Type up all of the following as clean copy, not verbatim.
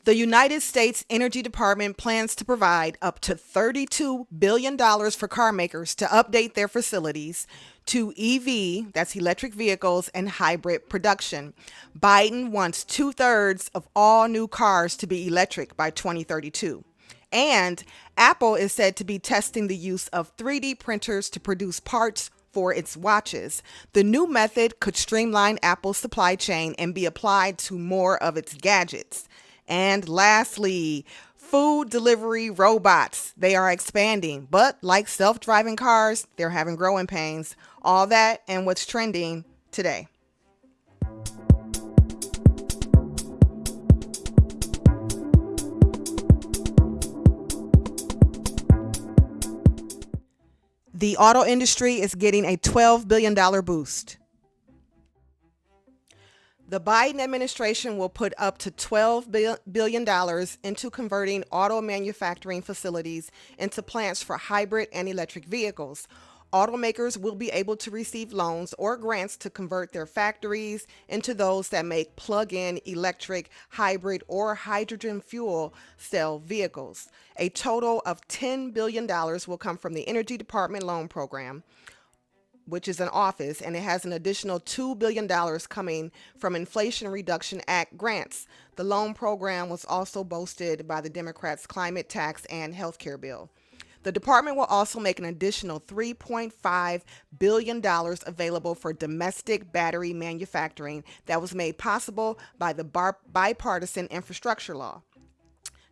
The United States Energy Department plans to provide up to $32 billion for car makers to update their facilities to EV, that's electric vehicles, and hybrid production. Biden wants two-thirds of all new cars to be electric by 2032. And Apple is said to be testing the use of 3D printers to produce parts for its watches. The new method could streamline Apple's supply chain and be applied to more of its gadgets. And lastly, food delivery robots. They are expanding, but like self-driving cars, they're having growing pains. All that and what's trending today. The auto industry is getting a $12 billion boost. The Biden administration will put up to $12 billion into converting auto manufacturing facilities into plants for hybrid and electric vehicles. Automakers will be able to receive loans or grants to convert their factories into those that make plug-in electric, hybrid, or hydrogen fuel cell vehicles. A total of $10 billion will come from the Energy Department loan program, which is an office, and it has an additional $2 billion coming from Inflation Reduction Act grants. The loan program was also boosted by the Democrats' climate tax and healthcare bill. The department will also make an additional $3.5 billion available for domestic battery manufacturing that was made possible by the bipartisan infrastructure law.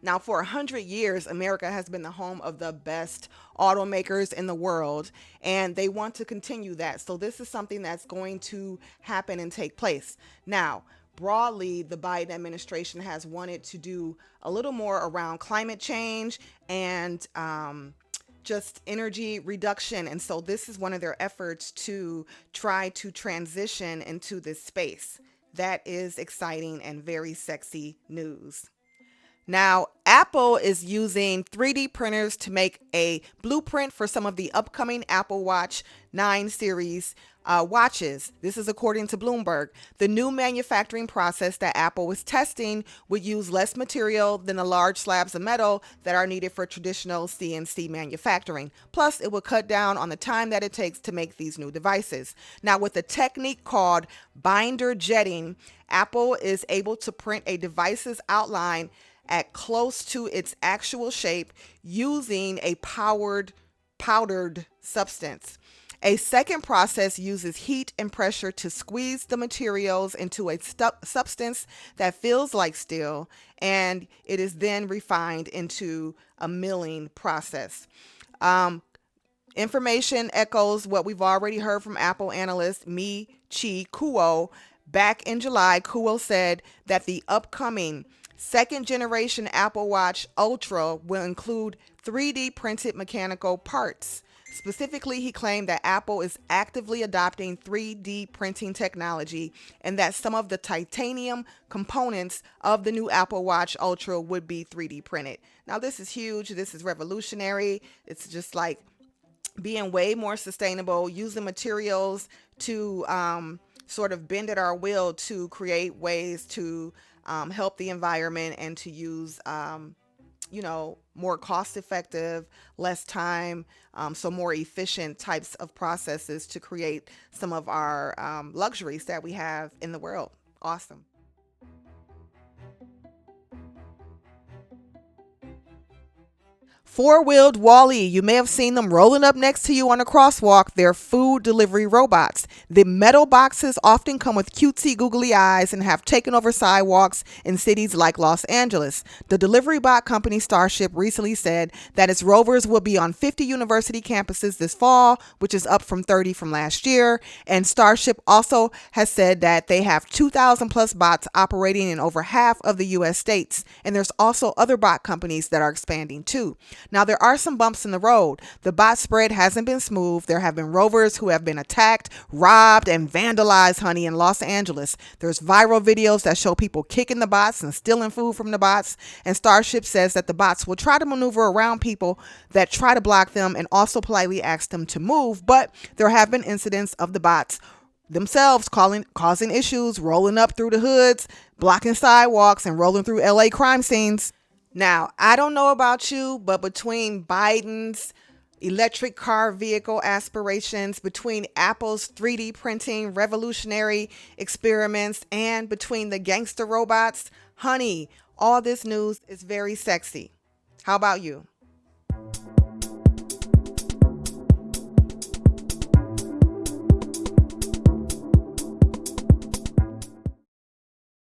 Now, for 100 years, America has been the home of the best automakers in the world, and they want to continue that. So this is something that's going to happen and take place. Now, broadly, the Biden administration has wanted to do a little more around climate change and just energy reduction. And so this is one of their efforts to try to transition into this space. That is exciting and very sexy news. Now, Apple is using 3D printers to make a blueprint for some of the upcoming Apple Watch 9 series watches. This is according to Bloomberg. The new manufacturing process that Apple was testing would use less material than the large slabs of metal that are needed for traditional CNC manufacturing. Plus, it will cut down on the time that it takes to make these new devices. Now, with a technique called binder jetting, Apple is able to print a device's outline at close to its actual shape using a powdered substance. A second process uses heat and pressure to squeeze the materials into a substance that feels like steel, and it is then refined into a milling process. Information echoes what we've already heard from Apple analyst Mi-Chi Kuo. Back in July, Kuo said that the upcoming second generation Apple Watch Ultra will include 3D printed mechanical parts. Specifically, he claimed that Apple is actively adopting 3D printing technology and that some of the titanium components of the new Apple Watch Ultra would be 3D printed. Now, this is huge. This is revolutionary. It's just like being way more sustainable, using materials to sort of bend at our will to create ways to help the environment and to use, more cost effective, less time, so more efficient types of processes to create some of our luxuries that we have in the world. Awesome. Four-wheeled Wall-E. You may have seen them rolling up next to you on a crosswalk. They're food delivery robots. The metal boxes often come with cutesy googly eyes and have taken over sidewalks in cities like Los Angeles. The delivery bot company Starship recently said that its rovers will be on 50 university campuses this fall, which is up from 30 from last year. And Starship also has said that they have 2,000 plus bots operating in over half of the U.S. states. And there's also other bot companies that are expanding too. Now, there are some bumps in the road. The bot spread hasn't been smooth. There have been rovers who have been attacked, robbed, and vandalized, honey, in Los Angeles. There's viral videos that show people kicking the bots and stealing food from the bots. And Starship says that the bots will try to maneuver around people that try to block them and also politely ask them to move. But there have been incidents of the bots themselves causing issues, rolling up through the hoods, blocking sidewalks and rolling through LA crime scenes. Now, I don't know about you, but between Biden's electric car vehicle aspirations, between Apple's 3D printing revolutionary experiments, and between the gangster robots, honey, all this news is very sexy. How about you?